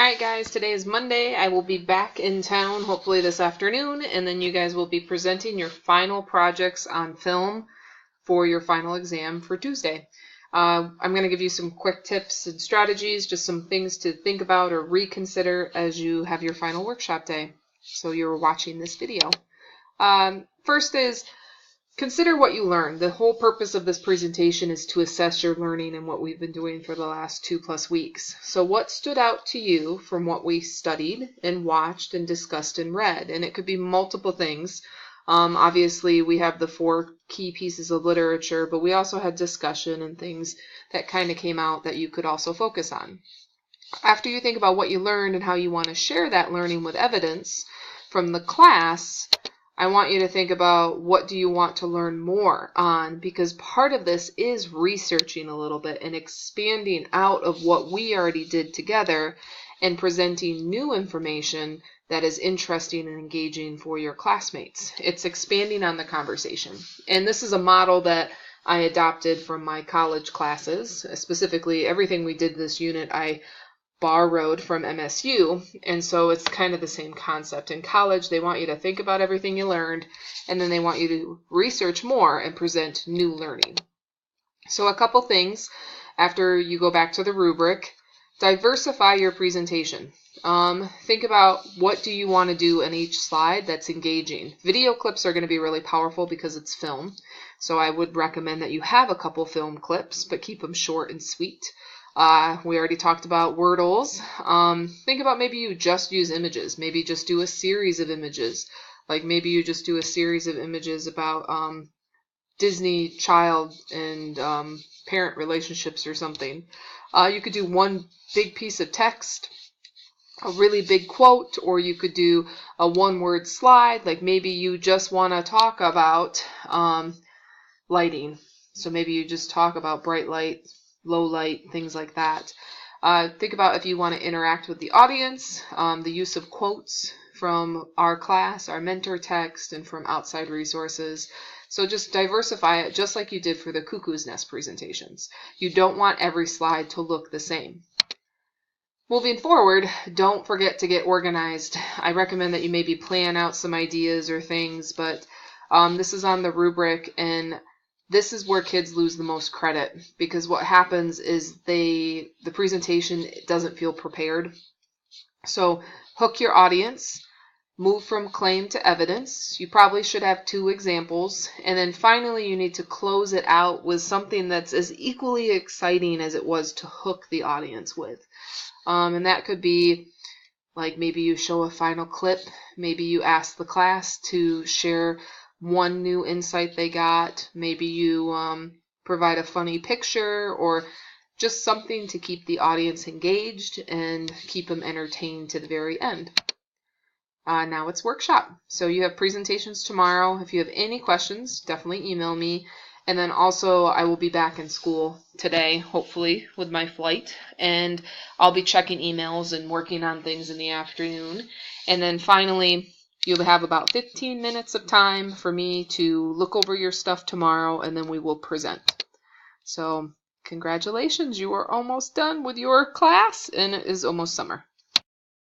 Alright guys, today is Monday. I will be back in town hopefully this afternoon, and then you guys will be presenting your final projects on film for your final exam for Tuesday. I'm going to give you some quick tips and strategies, just some things to think about or reconsider as you have your final workshop day. So you're watching this video. First is, consider what you learned. The whole purpose of this presentation is to assess your learning and what we've been doing for the last 2+ weeks. So what stood out to you from what we studied and watched and discussed and read? And it could be multiple things. Obviously, we have the 4 key pieces of literature, but we also had discussion and things that kind of came out that you could also focus on. After you think about what you learned and how you want to share that learning with evidence from the class, I want you to think about what do you want to learn more on, because part of this is researching a little bit and expanding out of what we already did together and presenting new information that is interesting and engaging for your classmates. It's expanding on the conversation. And this is a model that I adopted from my college classes. Specifically, everything we did this unit I borrowed from MSU, and so it's kind of the same concept. In college, they want you to think about everything you learned, and then they want you to research more and present new learning. So a couple things after you go back to the rubric: diversify your presentation. Think about what do you want to do in each slide that's engaging. Video clips are going to be really powerful because it's film, so I would recommend that you have a couple film clips, but keep them short and sweet. We already talked about Wordles. Think about maybe you just use images. Maybe just do a series of images. Like maybe you just do a series of images about Disney child and parent relationships or something. You could do one big piece of text, a really big quote, or you could do a one-word slide. Like maybe you just want to talk about lighting. So maybe you just talk about bright light, low light, things like that. Think about if you want to interact with the audience, the use of quotes from our class, our mentor text, and from outside resources. So just diversify it just like you did for the Cuckoo's Nest presentations. You don't want every slide to look the same. Moving forward, don't forget to get organized. I recommend that you maybe plan out some ideas or things, but this is on the rubric, and this is where kids lose the most credit, because what happens is the presentation doesn't feel prepared. So hook your audience, move from claim to evidence. You probably should have 2 examples, and then finally you need to close it out with something that's as equally exciting as it was to hook the audience with. And that could be like maybe you show a final clip, maybe you ask the class to share one new insight they got, maybe you provide a funny picture, or just something to keep the audience engaged and keep them entertained to the very end. Now it's workshop. So you have presentations tomorrow. If you have any questions, definitely email me. And then also I will be back in school today, hopefully, with my flight. And I'll be checking emails and working on things in the afternoon. And then finally, you'll have about 15 minutes of time for me to look over your stuff tomorrow, and then we will present. So congratulations, you are almost done with your class, and it is almost summer.